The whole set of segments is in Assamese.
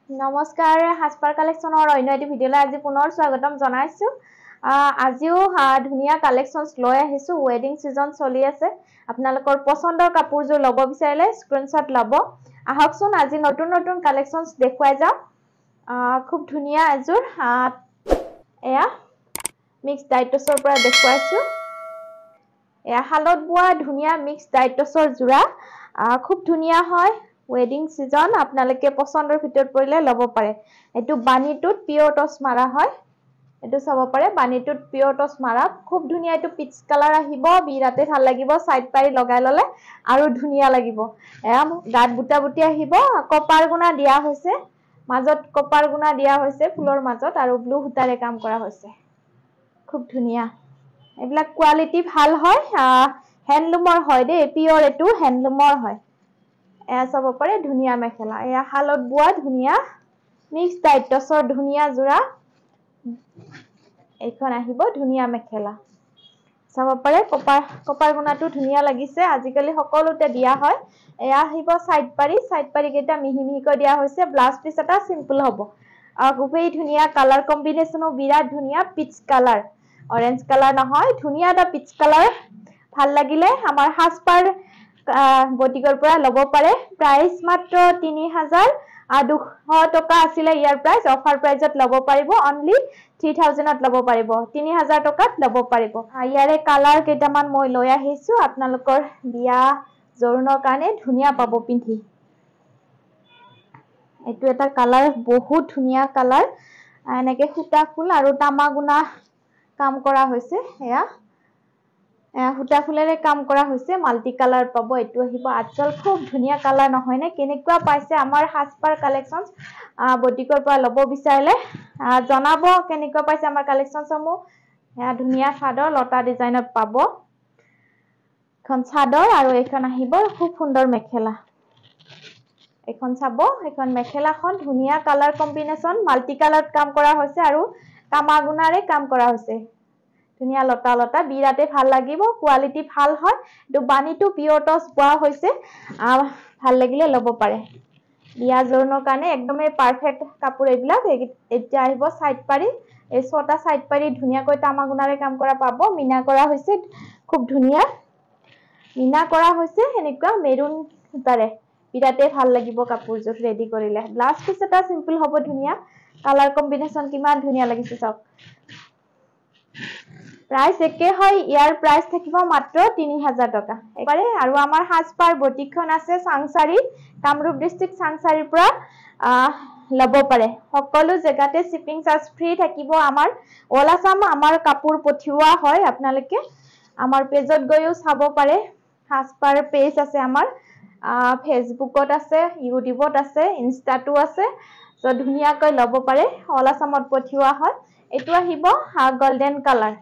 নমস্কাৰ হাসপাৰ কালেকশনৰ অন্য এটি ভিডিঅলৈ আজি পুনৰ স্বাগতম জনাইছো আজিও ধুনিয়া কালেকশনস লৈ আহিছো ওয়েডিং সিজন চলি আছে আপোনালোকৰ পছন্দৰ কাপোৰযোৰ লব বিচাৰিলে স্ক্ৰিনশ্বট লব আহকচোন আজি নতুন নতুন কালেকশনস দেখুৱাই যাও খুব ধুনিয়া এযোৰ এয়া মিক্স ডাইটছৰ পৰা দেখুৱাইছো এয়া হালত বোৱা ধুনিয়া মিক্স ডাইটছৰ জোৰা খুব ধুনিয়া হয় ওয়েডিং সিজন আপোনালোকে পছন্দৰ ভিতৰত পৰিলে লব পাৰে এটো বানিটোত পিওৰ টছ মাৰা হয় এটো চাব পাৰে বানিটোত পিওৰ টছ মাৰা খুব ধুনিয়া এটো পিচ কালাৰ আহিব বিৰাতে ভাল লাগিব সাইড পাৰি লগাই ললে আৰু ধুনিয়া লাগিব এয়া গাত বুটা বুটি আহিব কপাৰ গুনা দিয়া হৈছে মাজত কপাৰ গুনা দিয়া হৈছে ফুলৰ মাজত আৰু ব্লু হুটাৰে কাম কৰা হৈছে খুব ধুনিয়া এবিলাক কোৱালিটি ভাল হয় হ্যান্ডলুমৰ হয় দে পিওৰ এটু হ্যান্ডলুমৰ হয় এয়া চাব পাৰে ধুনিয়া মেখেলা এয়া হালত বুয়া ধুনিয়া মিক্স ডাইটছৰ ধুনিয়া জোৰা এইখন আহিব ধুনিয়া মেখেলা চাব পাৰে কপাৰ গুনাটো ধুনিয়া লাগিছে আজিকালি সকলোতে দিয়া হয় এয়া আহিব সাইড পাৰি কেটা মিহি মিহিকৈ দিয়া হৈছে ব্লাউজ পিস এটা সিম্পল হ'ব খুবেই ধুনিয়া কালাৰ কম্বিনেশনো বিৰাট ধুনিয়া পিচ কালাৰ অৰেঞ্জ কালাৰ নহয় ধুনিয়া এটা পিচ কালাৰ ভাল লাগিলে আমাৰ হাসপাৰ বটিকৰ পৰা লব পাৰে প্ৰাইস মাত্ৰ 3200 টকা আছিল ইয়াৰ প্ৰাইস অফাৰ প্ৰাইজত লব পাৰিব অনলি 3000ত লব পাৰিব 3000 টকাত লব পাৰিব ইয়াৰে কালাৰ কেইটামান মই লৈ আহিছো আপোনালোকৰ বিয়া জৰুনৰ কাৰণে ধুনিয়া পাব পিন্ধি এটো এটা কালাৰ বহুত ধুনিয়া কালাৰ এনেকে সুতা ফুল আৰু তামাগুনা কাম কৰা হৈছে এয়া হুটা ফুলেৰে কাম কৰা হৈছে মাল্টি কালাৰ পাব এটো আহিব আচল খুব ধুনিয়া কালাৰ নহয় নে কেনেকুৱা পাইছে আমাৰ হাসপাৰ কালেকশনস বটিকৰ পৰা লব বিচাৰিলে জনাব কেনেকুৱা পাইছে আমাৰ কালেকশনসমূহ এয়া ধুনিয়া সাদৰ লতা ডিজাইনত পাব এখন সাদৰ আৰু এখন আহিব খুব সুন্দৰ মেখেলা এখন চাব এখন মেখেলাখন ধুনিয়া কালাৰ কম্বিনেশন মাল্টি কালাৰত কাম কৰা হৈছে আৰু তামাগুনাৰে কাম কৰা হৈছে ধুনিয়া লতা লতা বিৰাতে ভাল লাগিব কোৱালিটি ভাল হয় এটো বানিটো পিওৰ টছ পোৱা হৈছে ভাল লাগিলে লব পাৰে বিয়া জৰণৰ কাৰণে একদমই পাৰফেক্ট কাপোৰ এইবিলাক এতিয়া আহিব সাইড পাৰি এই ছটা সাইড পাৰি ধুনিয়াকৈ তামাগুনাৰে কাম কৰা পাব মিনা কৰা হৈছে খুব ধুনিয়া মিনা কৰা হৈছে এনেকুৱা মেৰুন সুতাৰে বিৰাতে ভাল লাগিব কাপোৰযোৰ ৰেডি কৰিলে ব্লাউজ পিস এটা সিম্পল হ'ব ধুনিয়া কালাৰ কম্বিনেশন কিমান ধুনিয়া লাগিছে চাওক প্ৰাইস একে হয় ইয়াৰ প্ৰাইস থাকিব মাত্ৰ 3000 টকা এবাৰে আৰু আমাৰ হাসপাৰ বটিকখন আছে সাংসাৰী কামৰূপ ডিস্ট্ৰিক্ট সাংসাৰীৰ পৰা লব পাৰে সকলো জেগাতে শিপিং চাৰ্জ ফ্ৰী থাকিব আমাৰ ওলাসাম আমাৰ কাপোৰ পঠিওৱা হয় আপোনালোকে আমাৰ পেজত গৈও চাব পাৰে হাসপাৰ পেজ আছে আমাৰ ফেসবুকত আছে ইউটিউবত আছে ইনষ্টাটো আছে সো ধুনিয়াকৈ লব পাৰে ওলাসামত পঠিওৱা হয় এটো আহিব গোল্ডেন কালাৰ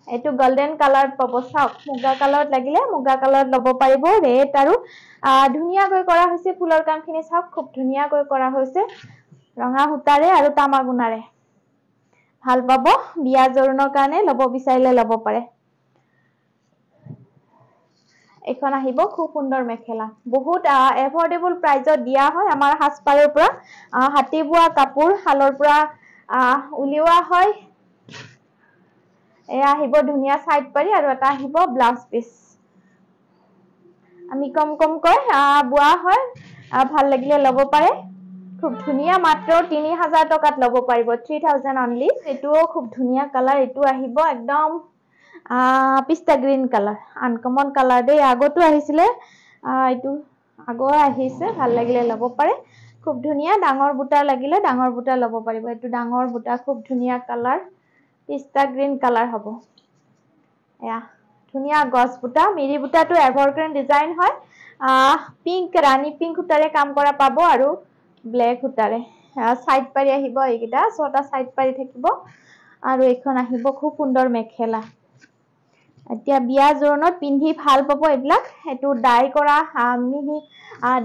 এটো গোল্ডেন কালাৰত পাব চাওক মুগা কালাৰত লাগিলে মুগা কালাৰত লব পাৰিব ৰেড আৰু ধুনিয়াকৈ কৰা হৈছে ফুলৰ কামখিনি চাওক খুব ধুনিয়াকৈ কৰা হৈছে ৰঙা হুতাৰে আৰু তামাগুনাৰে ভাল পাব বিয়া জৰণৰ কাৰণে লব বিচাৰিলে লব পাৰে এখন আহিব খুব সুন্দৰ মেখেলা বহুত এফৰ্ডেবল প্ৰাইজত দিয়া হয় আমাৰ হাসপাৰৰ পৰা হাতি বুৱা কাপোৰ হালৰ পৰা উলিওৱা হয় এয়া আহিব ধুনিয়া সাইড পাৰি আৰু এটা আহিব ব্লাউজ পিস আমি কম কৈ বুৱা হয় ভাল লাগিলে লব পাৰে খুব ধুনিয়া মাত্ৰ 3000 টকাত লব পাৰিব 3000 অনলি এটোও খুব ধুনিয়া কালাৰ এটো আহিব একদম পিস্তা গ্ৰীন কালাৰ আনকমন কালাৰ দে আগতো আহিছিলে এটো আগৰ আহিছে ভাল লাগিলে লব পাৰে খুব ধুনিয়া ডাঙৰ বুটা লাগিলে ডাঙৰ বুটা লব পাৰিব এটো ডাঙৰ বুটা খুব ধুনিয়া কালাৰ পিস্তা গ্ৰীন কালাৰ হ'ব এয়া ধুনিয়া গছ বুটা মিৰি বুটাটো এভাৰগ্ৰীন ডিজাইন হয় পিংক ৰানী পিংক হুটাৰে কাম কৰা পাব আৰু ব্ল্যাক হুটাৰে সাইড পাৰি আহিব এইকিটা ছটা সাইড পাৰি থাকিব আৰু এখন আহিব খুব সুন্দৰ মেখেলা এতিয়া বিয়া জৰণত পিন্ধি ভাল পাব এইবিলাক এটো ডাই কৰা মিহি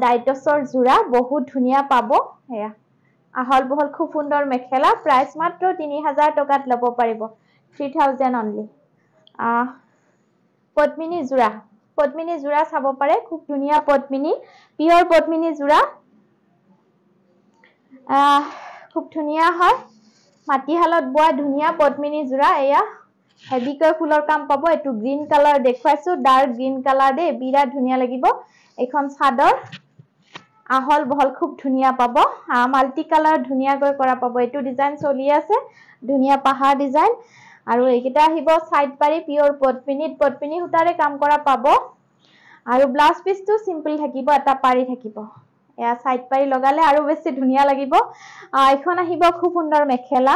ডাইটছৰ জোৰা বহুত ধুনিয়া পাব এয়া আহল বহল খুব সুন্দৰ মেখেলা প্ৰাইস মাত্ৰ 3000 টকাত লব পাৰিব 3000 অনলি পদ্মিনী জোৰা চাব পাৰে খুব ধুনিয়া পদ্মিনী পিওৰ পদ্মিনী জোৰা খুব ধুনীয়া হয় মাটিশালত বোৱা ধুনীয়া পদ্মিনী জোৰা এয়া হেভিকৈ ফুলৰ কাম পাব এটো গ্ৰীন কালাৰ দেখুৱাইছো ডাৰ্ক গ্ৰীন কালাৰ দে বিৰাট ধুনীয়া লাগিব এখন চাদৰ আহল বহল খুব ধুনীয়া পাব মাল্টি কালাৰ ধুনীয়াকৈ কৰা পাব এটো ডিজাইন চলি আছে ধুনীয়া পাহাৰ ডিজাইন আৰু এইকেইটা আহিব সাইড পাৰি পিওৰ পদ্মিনী সূতাৰে কাম কৰা পাব আৰু ব্লাউজ পিসটো সিম্পল থাকিব এটা পাৰি থাকিব এয়া সাইড পাৰি লগালে আৰু বেছি ধুনীয়া লাগিব এখন আহিব খুব সুন্দৰ মেখেলা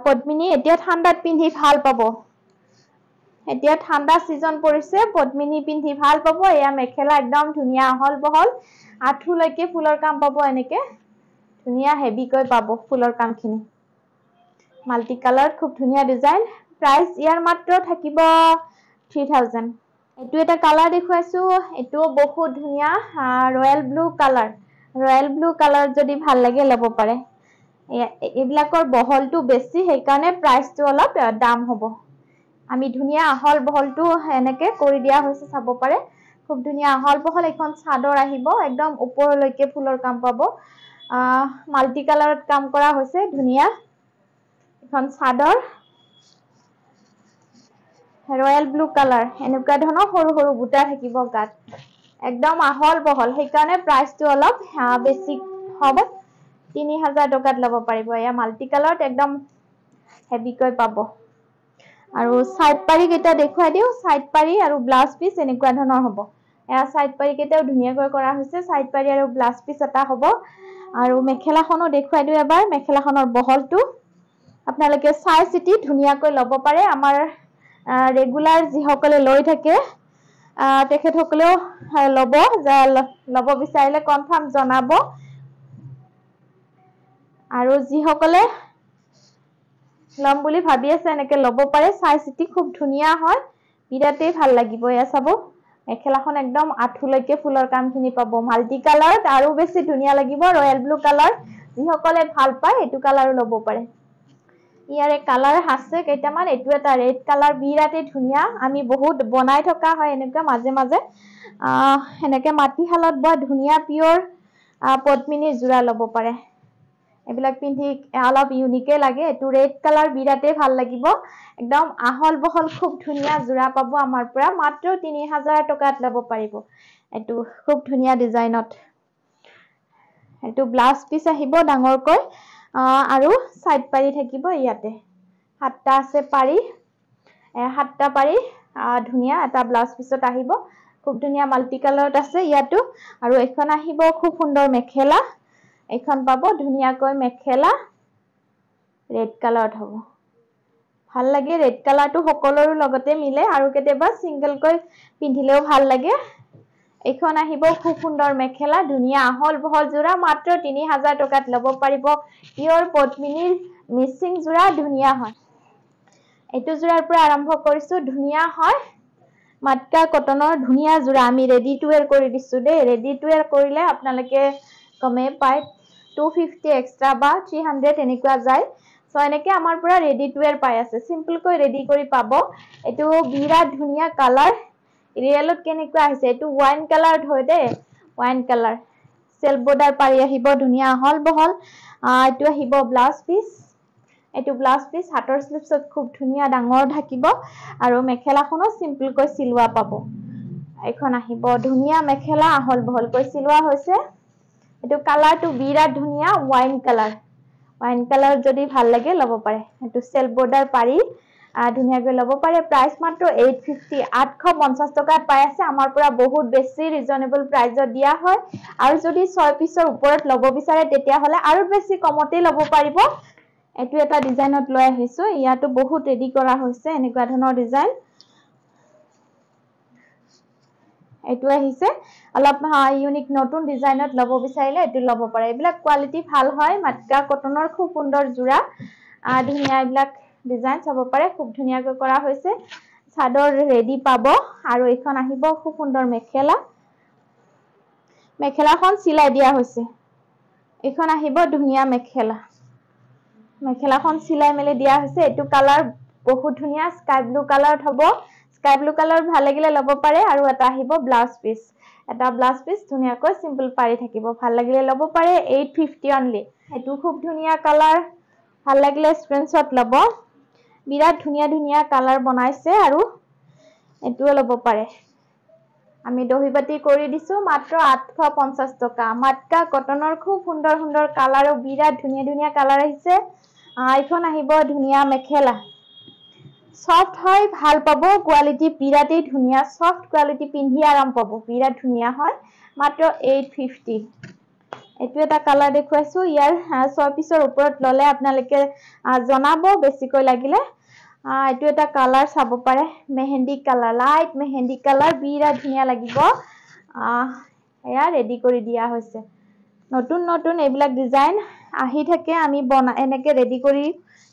পদ্মিনী এতিয়া ঠাণ্ডাত পিন্ধি ভাল পাব এতিয়া ঠাণ্ডা সিজন পৰিছে পদ্মিনী পিন্ধি ভাল পাব এয়া মেখেলা একদম ধুনীয়া হল বহল আঠুলৈকে ফুলৰ কাম পাব এনেকে ধুনীয়া হেভিকৈ পাব ফুলৰ কামখিনি মাল্টি কালাৰ খুব ধুনীয়া ডিজাইন প্ৰাইস ইয়াৰ মাত্ৰ থাকিব 3000 এটো এটা কালাৰ দেখুৱাইছো এটো বহুত ধুনীয়া ৰয়্যাল ব্লু কালাৰ যদি ভাল লাগে লব পাৰে এবিলাকৰ বহলটো বেছি সেই কাৰণে প্ৰাইসটো অলপ দাম হ'ব আমি ধুনীয়া আহল বহলটো এনেকে কৰি দিয়া হৈছে চাব পাৰে খুব ধুনীয়া আহল বহল এখন চাদৰ আহিব একদম ওপৰলৈকে ফুলৰ কাম পাব মাল্টি কালাৰত কাম কৰা হৈছে ধুনীয়া এখন চাদৰ ৰয়্যাল ব্লু কালাৰ এনেকুৱা ধৰণৰ সৰু সৰু বুটা থাকিব গাত একদম আহল বহল সেই কাৰণে প্ৰাইসটো অলপ বেছি হ'ব 3000 টকাত লব পাৰিব এয়া মাল্টি কালাৰত একদম হেভিকৈ পাব আৰু সাইড পাৰি কেটা দেখুৱাই দিও সাইড পাৰি আৰু ব্লাউজ পিস এনেকুৱা ধৰণৰ হ'ব এয়া সাইড পাৰি কেটাও ধুনীয়াকৈ কৰা হৈছে সাইড পাৰি আৰু ব্লাউজ পিস এটা হ'ব আৰু মেখেলাখনো দেখুৱাই দিও এবাৰ মেখেলাখনৰ বহলটো আপোনালোকে চাই চিটি ধুনীয়াকৈ লব পাৰে আমাৰ ৰেগুলাৰ যিসকলে লৈ থাকে তেখেতসকলেও লব বিচাৰিলে কনফাৰ্ম জনাব আৰু যিসকলে লম বুলি ভাবি আছে এনেকে লব পাৰে চাই চিটি খুব ধুনীয়া হয় বিৰাটেই ভাল লাগিব এয়া চাব মেখেলাখন একদম আঠুলৈকে ফুলৰ কামখিনি পাব মাল্টি কালাৰত আৰু বেছি ধুনীয়া লাগিব ৰয়্যাল ব্লু কালাৰ যিসকলে ভাল পায় এটো কালাৰো লব পাৰে ইয়াৰে কালাৰ আছে কেইটামান এটো এটা ৰেড কালাৰ বিৰাটেই ধুনীয়া আমি বহুত বনাই থকা হয় এনেকা মাজে মাজে এনেকে মাটিশালত বোৱা ধুনীয়া পিওৰ পদ্মিনী জোৰা লব পাৰে এবিলাক পিন্ধি অলপ ইউনিকে লাগে এটো ৰেড কালাৰ বিৰাটেই ভাল লাগিব একদম আহল বহল খুব ধুনীয়া জোৰা পাব আমাৰ পৰা মাত্ৰ 3000 টকাত লব পাৰিব এটো খুব ধুনীয়া ডিজাইনত এটো ব্লাউজ পিস আহিব ডাঙৰকৈ আৰু সাইড পাৰি থাকিব ইয়াতে হাতটা আছে পাৰি হাতটা পাৰি ধুনীয়া এটা ব্লাউজ পিছত আহিব খুব ধুনীয়া মাল্টি কালাৰত আছে ইয়াতো আৰু এখন আহিব খুব সুন্দৰ মেখেলা এখন পাব ধুনীয়াকৈ মেখেলা ৰেড কালাৰত হ'ব ভাল লাগে ৰেড কালাৰটো সকলোৰ লগতে মিলে আৰু কেতিয়াবা সিঙ্গেল কৈ পিন্ধিলেও ভাল লাগে এখন আহিব খুব সুন্দৰ মেখেলা ধুনীয়া আহল বহল জোৰা মাত্ৰ 3000 টকাত লব পাৰিব পিওৰ পদ্মিনীৰ মিক্সিং জোৰা ধুনীয়া হয় এটো জোৰাৰ পৰা আৰম্ভ কৰিছো ধুনীয়া হয় মাটকা কটনৰ ধুনীয়া জোৰা আমি ৰেডি টু ওয়্যাৰ কৰি দিছো দে ৰেডি টু ওয়্যাৰ কৰিলে আপোনালোকে কমে পায় 250 এক্সট্ৰা বা 300 এনেকুৱা যায় সো এনেকে আমাৰ পৰা ৰেডি টু ওয়্যাৰ পাই আছে সিম্পল কৈ ৰেডি কৰি পাব এটো বিৰাট ধুনীয়া কালাৰ ৰিয়েলত কেনেকুৱা আহিছে এটো ওয়াইন কালাৰত হয় দে ওয়াইন কালাৰ সেলফ বৰ্ডাৰ পাৰি আহিব ধুনীয়া হল বহল এটো আহিব ব্লাউজ পিস এটো ব্লাউজ পিস হাতৰ স্লিপছত খুব ধুনীয়া ডাঙৰ থাকিব আৰু মেখেলাখনো সিম্পল কৈ সিলুৱা পাব এখন আহিব ধুনীয়া মেখেলা আহল বহল কৈ সিলুৱা হৈছে এটো কালাৰটো বিৰাট ধুনীয়া ওয়াইন কালাৰ যদি ভাল লাগে লব পাৰে এটো সেলফ বৰ্ডাৰ পাৰি ধুনীয়াকৈ লব পাৰে প্ৰাইস মাত্ৰ 850 টকাত পাই আছে আমাৰ পৰা বহুত বেছি ৰিজনেবল প্ৰাইসত দিয়া হয় আৰু যদি 6 পিছৰ ওপৰত লব বিচাৰে তেতিয়া হলে আৰু বেছি কমতে লব পাৰিব এটো এটা ডিজাইনত লৈ আহিছো ইয়াতো বহুত ৰেডি কৰা হৈছে এনেকুৱা ধৰণৰ ডিজাইন এটো আহিছে অলপ ইউনিক নতুন ডিজাইনত লব বিচাৰিলে এটো লব পাৰে এইবিলাক কোৱালিটি ভাল হয় মাটকা কটনৰ খুব সুন্দৰ জোৰা ধুনীয়া এইবিলাক ডিজাইন চাব পাৰে খুব ধুনীয়াকৈ কৰা হৈছে চাদৰ ৰেডি পাব আৰু এখন আহিব খুব সুন্দৰ মেখেলাখন সিলাই দিয়া হৈছে এখন আহিব ধুনীয়া মেখেলাখন সিলাই মেলি দিয়া হৈছে এটো কালাৰ বহুত ধুনীয়া স্কাই ব্লু কালাৰত হ'ব স্কাই ব্লু কালাৰ ভাল লাগিলে ল'ব পাৰে আৰু এটা আহিব ব্লাউজ পিস এটা ব্লাউজ পিস ধুনিয়াকৈ সিম্পল পাৰি থাকিব ভাল লাগিলে ল'ব পাৰে 850 অনলি এটো খুব ধুনিয়া কালাৰ ভাল লাগিলে স্ক্ৰিনশ্বট ল'ব বিৰাট ধুনিয়া ধুনিয়া কালাৰ বনাইছে আৰু এটোও ল'ব পাৰে আমি দহিবাতি কৰি দিছো মাত্ৰ 850 টকা মাটকা কটনৰ খুব সুন্দৰ সুন্দৰ কালাৰ আৰু বিৰাট ধুনিয়া ধুনিয়া কালাৰ আহিছে আইখন আহিব ধুনিয়া মেখেলা সফট হয় ভাল পাবো কোৱালিটি বিৰাটে ধুনিয়া সফট কোৱালিটি পিন্ধি আৰাম পাবো বিৰাট ধুনিয়া হয় মাত্ৰ 850 এটো এটা কালাৰ দেখুৱাইছো ইয়াৰ 6 পিছৰ ওপৰত ললে আপোনালোকে জনাবো বেছিকৈ লাগিলে এটো এটা কালাৰ চাব পাৰে mehndi colour light mehndi colour বিৰাট ধুনিয়া লাগিব এয়া ৰেডি কৰি দিয়া হৈছে নতুন নতুন এইবিলাক ডিজাইন আহি থাকে আমি এনেকে ৰেডি কৰি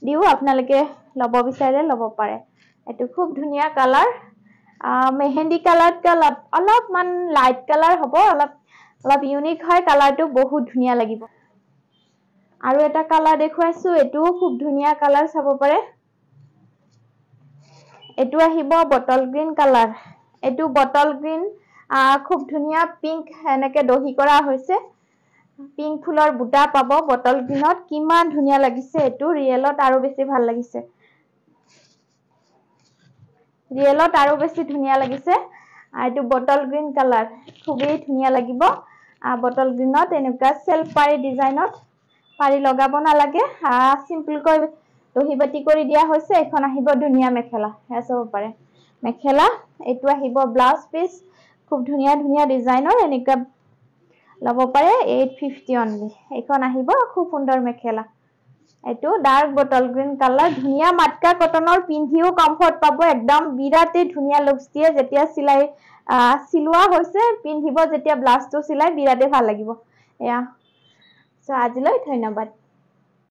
দিও আপোনালোকে লব বিচাৰে লব পাৰে এটো খুব ধুনিয়া কালাৰ মেহেন্দি কালাৰটো অলপমান লাইট কালাৰ হ'ব অলপ ইউনিক হয় কালাৰটো বহুত ধুনিয়া লাগিব আৰু এটা কালাৰ দেখুৱাইছো এটো খুব ধুনিয়া কালাৰ চাব পাৰে এটো আহিব বটল গ্ৰীন কালাৰ এটো বটল গ্ৰীন খুব ধুনিয়া পিংক এনেকে দহি কৰা হৈছে পিংক ফুলৰ বুটা পাব বটল গ্ৰীনত কিমান ধুনিয়া লাগিছে এটো ৰিয়েলত আৰু বেছি ভাল লাগিছে ৰিয়েলত আৰু বেছি ধুনিয়া লাগিছে এটো বটল গ্ৰীন কালাৰ খুবেই ধুনিয়া লাগিব বটল গ্ৰীনত এনেকা সেলফ পাৰি ডিজাইনত পাৰি লগাব নালাগে সিম্পল কৈ দহিবাতি কৰি দিয়া হৈছে এখন আহিব ধুনিয়া মেখেলা হেচাব পাৰে মেখেলা এটো আহিব ব্লাউজ পিস খুব ধুনিয়া ধুনিয়া ডিজাইনৰ এনেকা লব পাৰে 850 অনলি এখন আহিব খুব সুন্দৰ মেখেলা এটো ডাৰ্ক বটল গ্ৰীন কালাৰ ধুনিয়া মাটকা কটনৰ পিন্ধিও কমফৰ্ট পাব একদম বিৰাটে ধুনিয়া লুকস দিয়ে যেতিয়া সিলাই সিলোৱা হৈছে পিন্ধিব যেতিয়া ব্লাউজটো সিলাই বিৰাটে ভাল লাগিব এয়া সো আজিলৈ ধন্যবাদ